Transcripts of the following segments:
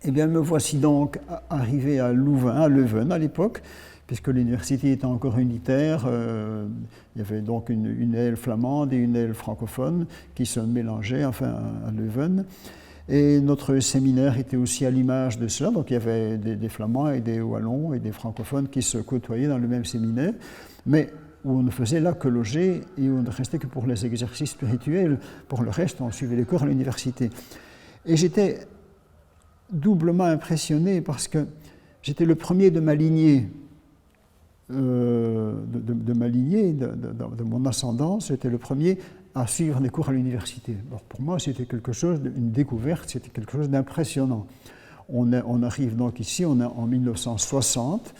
Eh bien, me voici donc arrivé à Louvain, à Leuven à l'époque, puisque l'université était encore unitaire. Il y avait donc une aile flamande et une aile francophone qui se mélangeaient, enfin, à Leuven. Et notre séminaire était aussi à l'image de cela. Donc, il y avait des Flamands et des Wallons et des francophones qui se côtoyaient dans le même séminaire, mais où on ne faisait là que loger et où on ne restait que pour les exercices spirituels. Pour le reste, on suivait les cours à l'université. Et j'étais doublement impressionné parce que j'étais le premier de ma lignée, de mon ascendance, j'étais le premier à suivre des cours à l'université. Alors pour moi, c'était quelque chose, une découverte, c'était quelque chose d'impressionnant. On arrive donc ici, on est en 1960.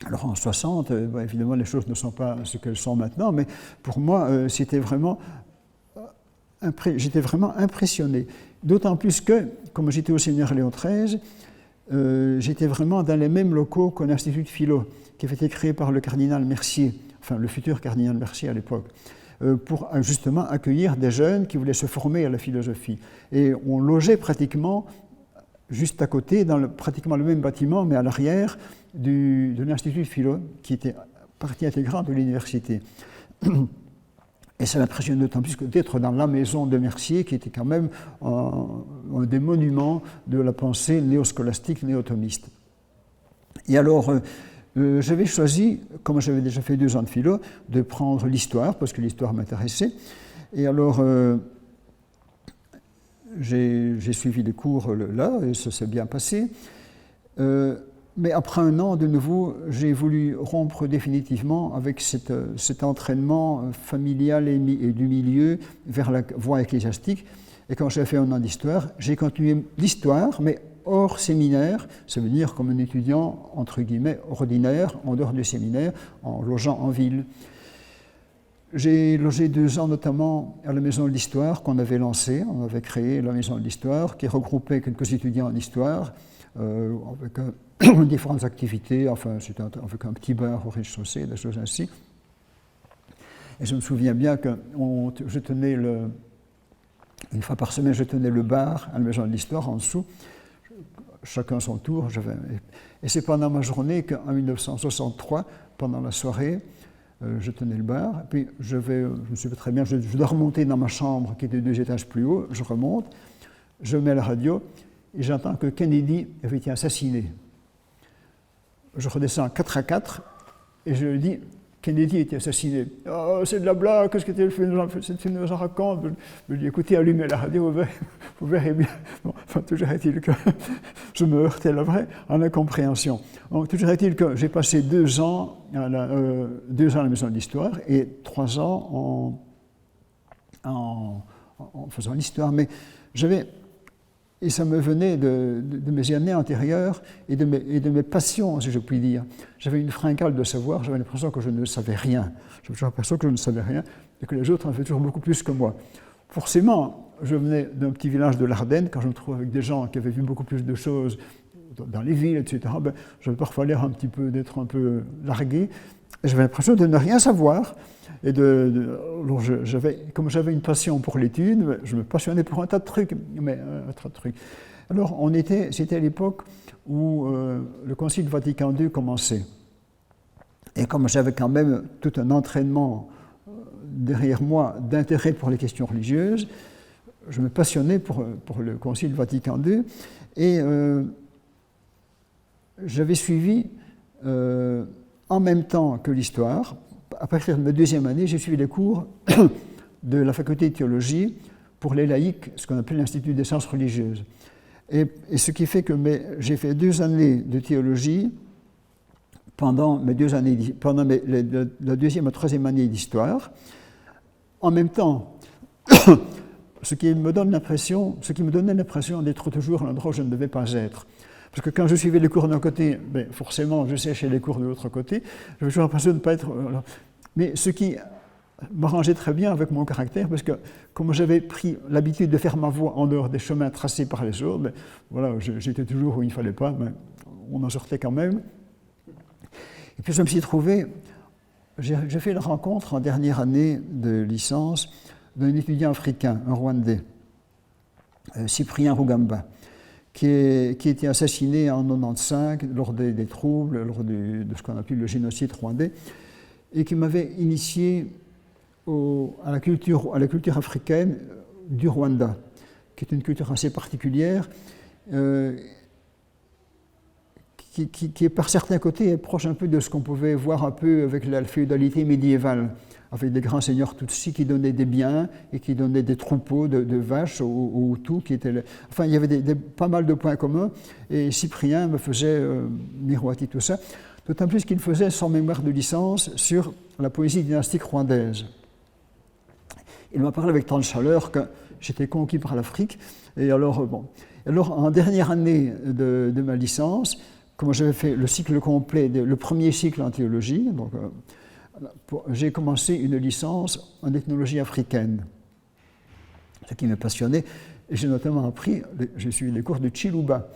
Alors en 60, évidemment, les choses ne sont pas ce qu'elles sont maintenant, mais pour moi, j'étais vraiment impressionné. D'autant plus que, comme j'étais au séminaire Léon XIII, j'étais vraiment dans les mêmes locaux qu'un institut de philo, qui avait été créé par le cardinal Mercier, enfin le futur cardinal Mercier à l'époque, pour justement accueillir des jeunes qui voulaient se former à la philosophie. Et on logeait pratiquement juste à côté, dans pratiquement le même bâtiment, mais à l'arrière de l'institut de philo, qui était partie intégrante de l'université. Et ça m'impressionne d'autant plus que d'être dans la maison de Mercier, qui était quand même un des monuments de la pensée néoscolastique, néothomiste. Et alors, j'avais choisi, comme j'avais déjà fait 2 ans de philo, de prendre l'histoire, parce que l'histoire m'intéressait. Et alors, j'ai suivi les cours là, et ça s'est bien passé. Mais après 1 an, de nouveau, j'ai voulu rompre définitivement avec cet entraînement familial et du milieu vers la voie ecclésiastique. Et quand j'ai fait 1 an d'histoire, j'ai continué l'histoire, mais hors séminaire, ça veut dire comme un étudiant, entre guillemets, ordinaire, en dehors du séminaire, en logeant en ville. J'ai logé 2 ans notamment à la Maison de l'Histoire qu'on avait lancée. On avait créé la Maison de l'Histoire qui regroupait quelques étudiants en histoire, avec différentes activités, enfin c'était avec un petit bar au rez-de-chaussée, des choses ainsi. Et je me souviens bien que je tenais une fois par semaine, je tenais le bar à la Maison de l'Histoire en dessous, chacun son tour. Et c'est pendant ma journée qu'en 1963, pendant la soirée, je tenais le bar. Et puis je me souviens très bien, je dois remonter dans ma chambre qui était 2 étages plus haut. Je remonte, je mets la radio et j'entends que Kennedy avait été assassiné. Je redescends 4 et je lui dis Kennedy a été assassiné. Oh, c'est de la blague, qu'est-ce que tu nous en racontes? Je lui dis écoutez, allumez la radio, vous verrez bien. Bon, enfin, toujours est-il que je me heurtais là vrai en incompréhension. Donc, toujours est-il que j'ai passé 2 ans à la Maison de l'Histoire et 3 ans en faisant l'histoire. Mais et ça me venait de mes années antérieures et de mes passions, si je puis dire. J'avais une fringale de savoir, j'avais l'impression que je ne savais rien. J'avais toujours l'impression que je ne savais rien et que les autres en avaient toujours beaucoup plus que moi. Forcément, je venais d'un petit village de l'Ardenne, quand je me trouvais avec des gens qui avaient vu beaucoup plus de choses dans les villes, etc., j'avais parfois l'air d'être un peu largué. Et j'avais l'impression de ne rien savoir. Et alors comme j'avais une passion pour l'étude, je me passionnais pour un tas de trucs. Alors, c'était à l'époque où le Concile Vatican II commençait. Et comme j'avais quand même tout un entraînement derrière moi d'intérêt pour les questions religieuses, je me passionnais pour le Concile Vatican II. Et j'avais suivi, en même temps que l'histoire, à partir de ma 2e année, j'ai suivi les cours de la faculté de théologie pour les laïcs, ce qu'on appelle l'Institut des sciences religieuses. Et ce qui fait que j'ai fait 2 années de théologie pendant la 2e et 3e année d'histoire. En même temps, ce qui me donnait l'impression d'être toujours à l'endroit où je ne devais pas être. Parce que quand je suivais les cours d'un côté, ben, forcément, je séchais les cours de l'autre côté. J'avais toujours l'impression de ne pas être... Mais ce qui m'arrangeait très bien avec mon caractère, parce que comme j'avais pris l'habitude de faire ma voie en dehors des chemins tracés par les autres, ben, voilà, j'étais toujours où il ne fallait pas, mais on en sortait quand même. Et puis je me suis trouvé... J'ai fait la rencontre en dernière année de licence d'un étudiant africain, un Rwandais, Cyprien Rugamba, qui a été assassiné en 1995 lors des troubles, lors de ce qu'on appelle le génocide rwandais, et qui m'avait initié à la culture africaine du Rwanda, qui est une culture assez particulière, qui est par certains côtés est proche un peu de ce qu'on pouvait voir un peu avec la féodalité médiévale, avec des grands seigneurs Tutsis qui donnaient des biens et qui donnaient des troupeaux de vaches aux Hutus. Enfin, il y avait pas mal de points communs, et Cyprien me faisait miroiter tout ça, d'autant plus qu'il faisait son mémoire de licence sur la poésie dynastique rwandaise. Il m'a parlé avec tant de chaleur que j'étais conquis par l'Afrique, et alors, en dernière année de ma licence, comme j'avais fait le cycle complet, le premier cycle en théologie, donc j'ai commencé une licence en ethnologie africaine, ce qui me passionnait. Et j'ai notamment j'ai suivi les cours de Chiluba,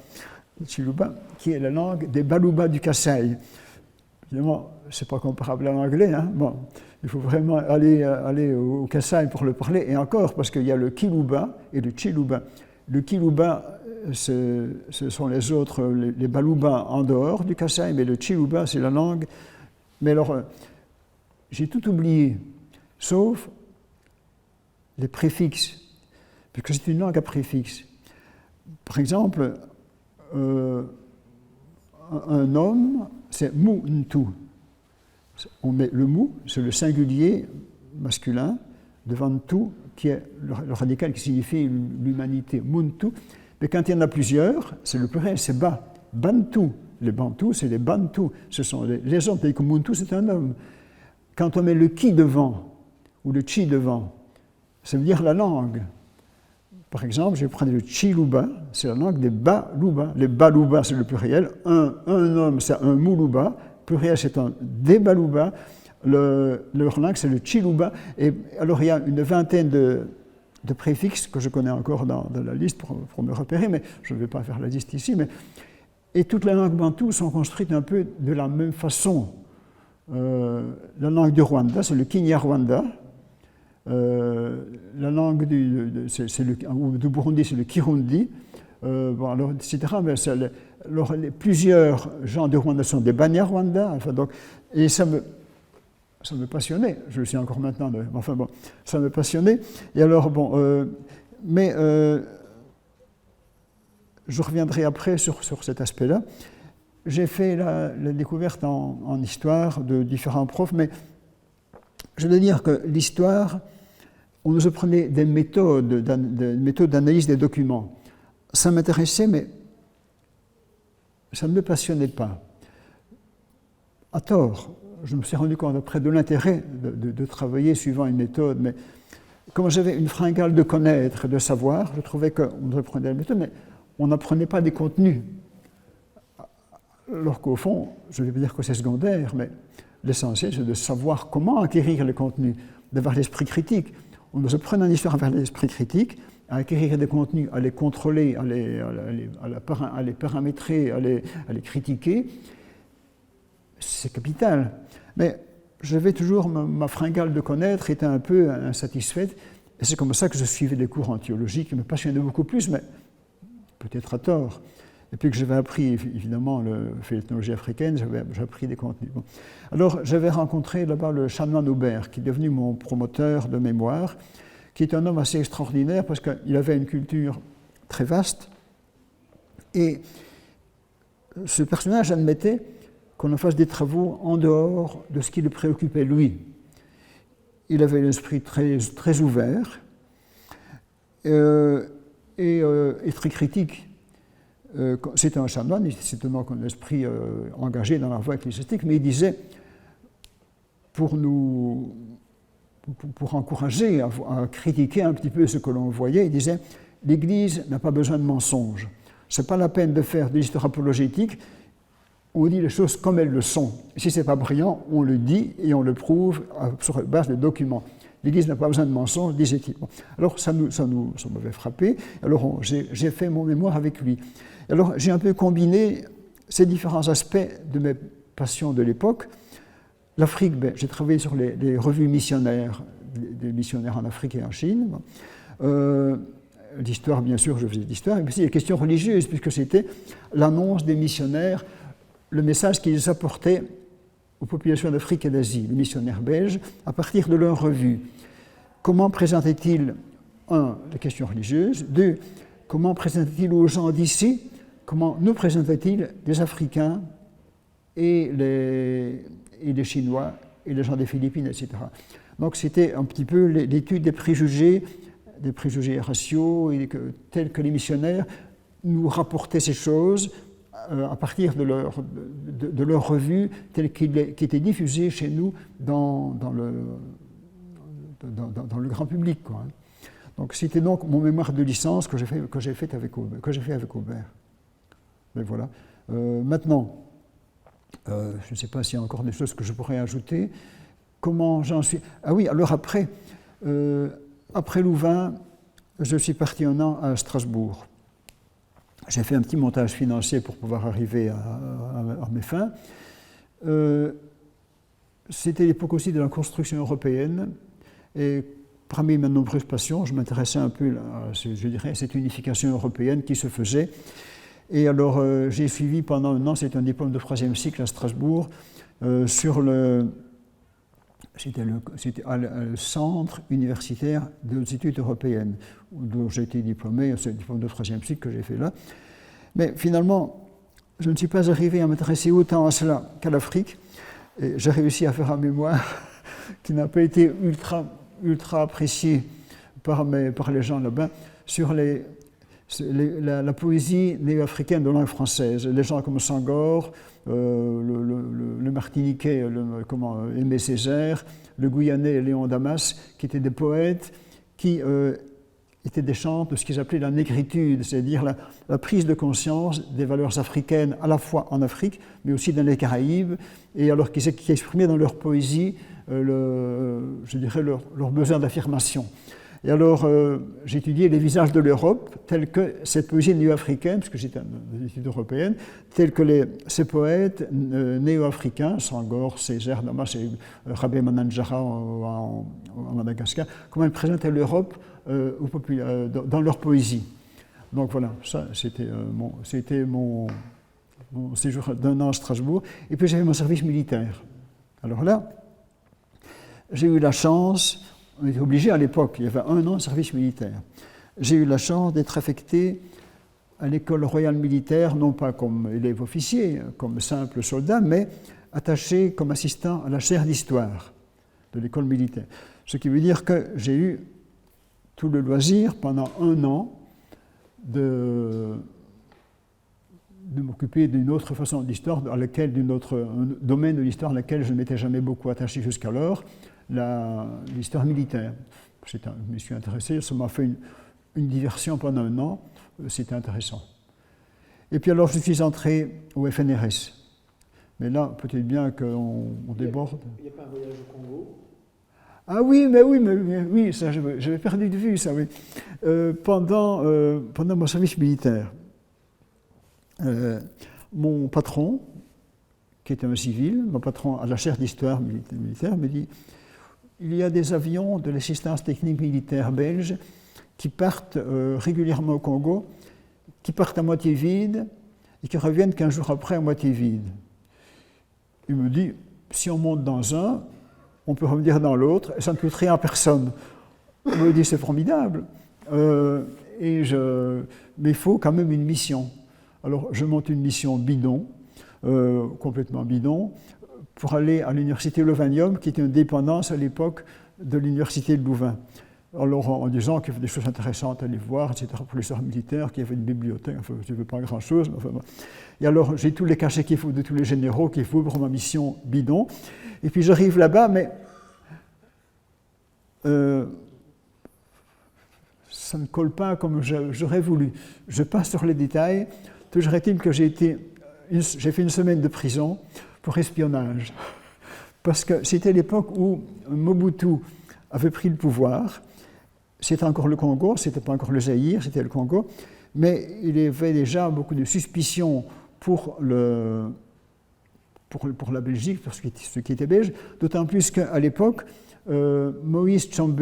qui est la langue des Baluba du Kasaï. Évidemment, ce n'est pas comparable à l'anglais, hein. Bon, il faut vraiment aller au Kasaï pour le parler, et encore, parce qu'il y a le Kiluba et le Chiluba. Le Kiluba, ce sont les autres, les Baluba en dehors du Kasaï, mais le Chiluba, c'est la langue. Mais alors, j'ai tout oublié, sauf les préfixes, puisque c'est une langue à préfixes. Par exemple, un homme, c'est Muntu. On met le mu, c'est le singulier masculin, devant tout, qui est le radical qui signifie l'humanité, Muntu. Mais quand il y en a plusieurs, c'est le pluriel, c'est Ba. Bantu. Les Bantus, c'est les Bantus. Ce sont les hommes, tandis que Muntu, c'est un homme. Quand on met le ki devant, ou le chi devant, ça veut dire la langue. Par exemple, je vais prendre le Chiluba, c'est la langue des Baluba. Les Baluba, c'est le pluriel. Un homme, c'est un Muluba. Pluriel, c'est un des Baluba. Leur langue, c'est le Chiluba. Et alors, il y a une vingtaine de préfixes que je connais encore dans la liste pour me repérer, mais je ne vais pas faire la liste ici. Et toutes les langues bantoues sont construites un peu de la même façon. La langue du Rwanda, c'est le Kinyarwanda. La langue du Burundi, c'est le Kirundi. Alors, etc. Mais plusieurs gens du Rwanda sont des Banyarwanda. Enfin, donc, et ça me passionnait. Je le suis encore maintenant. Enfin bon, ça me passionnait. Et alors, je reviendrai après sur cet aspect-là. J'ai fait la découverte en histoire de différents profs, mais je dois dire que l'histoire, on nous apprenait des méthodes d'analyse des documents. Ça m'intéressait, mais ça ne me passionnait pas. À tort. Je me suis rendu compte après de l'intérêt de travailler suivant une méthode, mais comme j'avais une fringale de connaître, de savoir, je trouvais qu'on apprenait la méthode, mais on n'apprenait pas des contenus. Alors qu'au fond, je ne vais pas dire que c'est secondaire, mais l'essentiel, c'est de savoir comment acquérir les contenus, d'avoir l'esprit critique. On nous apprend en histoire à avoir l'esprit critique, à acquérir des contenus, à les contrôler, à les paramétrer, à les critiquer. C'est capital. Mais j'avais toujours ma fringale de connaître, était un peu insatisfaite. Et c'est comme ça que je suivais des cours en théologie qui me passionnaient beaucoup plus, mais peut-être à tort. Et puis que j'avais appris, évidemment, l'ethnologie africaine, j'ai appris des contenus. Bon. Alors, j'avais rencontré là-bas le chanoine Aubert, qui est devenu mon promoteur de mémoire, qui est un homme assez extraordinaire parce qu'il avait une culture très vaste. Et ce personnage admettait qu'on en fasse des travaux en dehors de ce qui le préoccupait lui. Il avait l'esprit très ouvert et très critique. C'était un chanoine, c'était donc un esprit engagé dans la voie ecclésiastique, mais il disait, pour encourager à critiquer un petit peu ce que l'on voyait, il disait « l'Église n'a pas besoin de mensonges. Ce n'est pas la peine de faire de l'histoire apologétique, on dit les choses comme elles le sont. Si ce n'est pas brillant, on le dit et on le prouve sur base de documents. L'Église n'a pas besoin de mensonges, disait-il. Bon. Alors ça m'avait frappé, alors j'ai fait mon mémoire avec lui. Alors j'ai un peu combiné ces différents aspects de mes passions de l'époque. L'Afrique, j'ai travaillé sur les revues missionnaires, des missionnaires en Afrique et en Chine. L'histoire, bien sûr, je faisais de l'histoire, et puis aussi les questions religieuses, puisque c'était l'annonce des missionnaires, le message qu'ils apportaient aux populations d'Afrique et d'Asie, les missionnaires belges, à partir de leurs revues. Comment présentaient-ils, les questions religieuses, deux, comment présentaient-ils aux gens d'ici, comment nous présentaient-ils les Africains et les Chinois et les gens des Philippines, etc. Donc c'était un petit peu l'étude des préjugés raciaux, tels que les missionnaires nous rapportaient ces choses à partir de leur revue, telle qui était diffusée chez nous dans le grand public, quoi. Donc c'était donc mon mémoire de licence que j'ai fait avec Aubert. Mais voilà. Maintenant, je ne sais pas s'il y a encore des choses que je pourrais ajouter. Comment j'en suis... Ah oui, alors après Louvain, je suis parti un an à Strasbourg. J'ai fait un petit montage financier pour pouvoir arriver à mes fins. C'était l'époque aussi de la construction européenne. Et parmi mes nombreuses passions, je m'intéressais un peu à cette unification européenne qui se faisait. Et alors, j'ai suivi pendant un an, c'est un diplôme de 3e cycle à Strasbourg, sur c'était le Centre universitaire des études européennes, dont j'ai été diplômé, c'est le diplôme de 3e cycle que j'ai fait là. Mais finalement, je ne suis pas arrivé à m'intéresser autant à cela qu'à l'Afrique. Et j'ai réussi à faire un mémoire qui n'a pas été ultra apprécié par les gens là-bas, sur la poésie néo-africaine de langue française. Les gens comme Senghor, le Martiniquais, Aimé Césaire, le Guyanais Léon Damas, qui étaient des poètes qui étaient des chants de ce qu'ils appelaient la négritude, c'est-à-dire la prise de conscience des valeurs africaines à la fois en Afrique, mais aussi dans les Caraïbes, et alors qui exprimaient dans leur poésie, je dirais, leur besoin d'affirmation. Et alors, j'ai étudié les visages de l'Europe, tels que cette poésie néo-africaine, puisque j'étais dans l'étude européenne, tels que ces poètes néo-africains, Senghor, Césaire, Damas et Rabé Mananjara en Madagascar, comment ils présentaient l'Europe dans leur poésie. Donc voilà, ça c'était mon séjour d'un an à Strasbourg. Et puis j'avais mon service militaire. Alors là, j'ai eu la chance... On était obligé à l'époque, il y avait un an de service militaire. J'ai eu la chance d'être affecté à l'école royale militaire, non pas comme élève officier, comme simple soldat, mais attaché comme assistant à la chaire d'histoire de l'école militaire. Ce qui veut dire que j'ai eu tout le loisir pendant un an de m'occuper d'une autre façon d'histoire, d'un autre domaine de l'histoire à laquelle je ne m'étais jamais beaucoup attaché jusqu'alors, l'histoire militaire. Je me suis intéressé, ça m'a fait une diversion pendant un an, c'était intéressant. Et puis alors je suis entré au FNRS. Mais là, peut-être bien qu'on déborde. Il n'y a pas un voyage au Congo? Ah oui, ça j'avais perdu de vue, ça, oui. Pendant mon service militaire, mon patron, qui était un civil, mon patron à la chaire d'histoire militaire, me dit: il y a des avions de l'assistance technique militaire belge qui partent régulièrement au Congo, qui partent à moitié vides et qui reviennent 15 jours après à moitié vides. Il me dit: si on monte dans un, on peut revenir dans l'autre et ça ne coûte rien à personne. On me dit: c'est formidable, mais il faut quand même une mission. Alors je monte une mission bidon, complètement bidon, pour aller à l'université Lovanium, qui était une dépendance à l'époque de l'université de Louvain. Alors en disant qu'il y avait des choses intéressantes à aller voir, etc., pour les sœurs militaires, qu'il y avait une bibliothèque, enfin je ne veux pas grand-chose. Enfin, bon. Et alors j'ai tous les cachets qu'il faut de tous les généraux qu'il faut pour ma mission bidon. Et puis j'arrive là-bas, mais ça ne colle pas comme j'aurais voulu. Je passe sur les détails. Toujours est-il que j'ai fait une semaine de prison pour espionnage. Parce que c'était l'époque où Mobutu avait pris le pouvoir. C'était encore le Congo, ce n'était pas encore le Zaïre, c'était le Congo. Mais il y avait déjà beaucoup de suspicions pour la Belgique, pour ceux qui étaient belges, d'autant plus qu'à l'époque, Moïse Tshombe,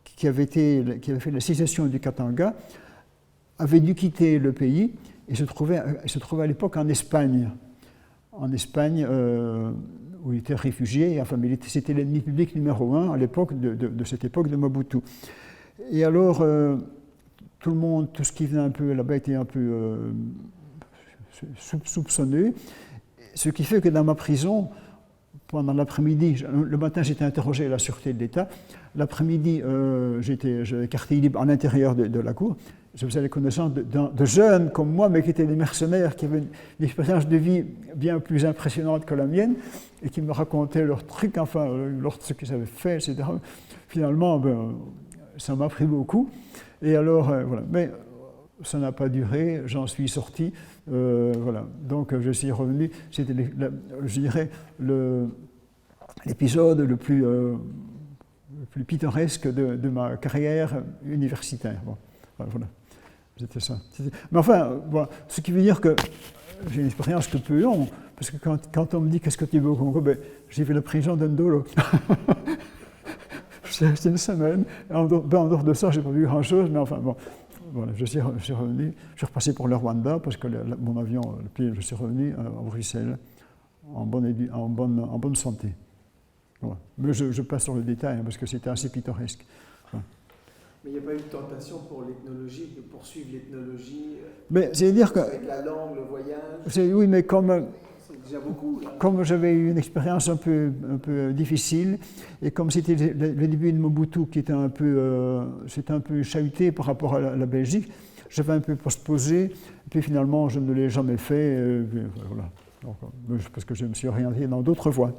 qui avait fait la sécession du Katanga, avait dû quitter le pays et se trouvait à l'époque en Espagne. En Espagne, où il était réfugié, enfin, c'était l'ennemi public numéro 1 à l'époque de cette époque de Mobutu. Et alors, tout ce qui venait un peu là-bas était un peu soupçonneux, ce qui fait que dans ma prison, pendant l'après-midi, le matin j'étais interrogé à la sûreté de l'État, l'après-midi j'avais quartier libre à l'intérieur de la cour, je faisais les connaissances de jeunes comme moi, mais qui étaient des mercenaires, qui avaient une expérience de vie bien plus impressionnante que la mienne, et qui me racontaient leurs trucs, enfin, ce qu'ils avaient fait, etc. Finalement, ça m'a pris beaucoup. Et alors, voilà. Mais ça n'a pas duré, j'en suis sorti. Voilà. Donc, je suis revenu. C'était, je dirais, l'épisode le plus pittoresque de ma carrière universitaire. Bon, voilà. C'était ça. Mais enfin, voilà. Ce qui veut dire que j'ai une expérience un peu longue, parce que quand on me dit qu'est-ce que tu veux au Congo, j'ai fait la prison d'Ndolo. J'ai resté une semaine. En dehors de ça, je n'ai pas vu grand-chose, mais enfin, bon, voilà, je suis revenu. Je suis repassé pour le Rwanda, parce que mon avion, puis je suis revenu à Bruxelles en bonne santé. Voilà. Mais je passe sur le détail, parce que c'était assez pittoresque. Voilà. Mais il n'y a pas eu de tentation pour l'ethnologie, de poursuivre l'ethnologie c'est-à-dire que, avec la langue, le voyage? Oui, mais comme déjà beaucoup. Là. Comme j'avais eu une expérience un peu difficile, et comme c'était le début de Mobutu qui était un peu chahuté par rapport à la Belgique, j'avais un peu postposé, et puis finalement je ne l'ai jamais fait, voilà. Donc, parce que je me suis orienté dans d'autres voies.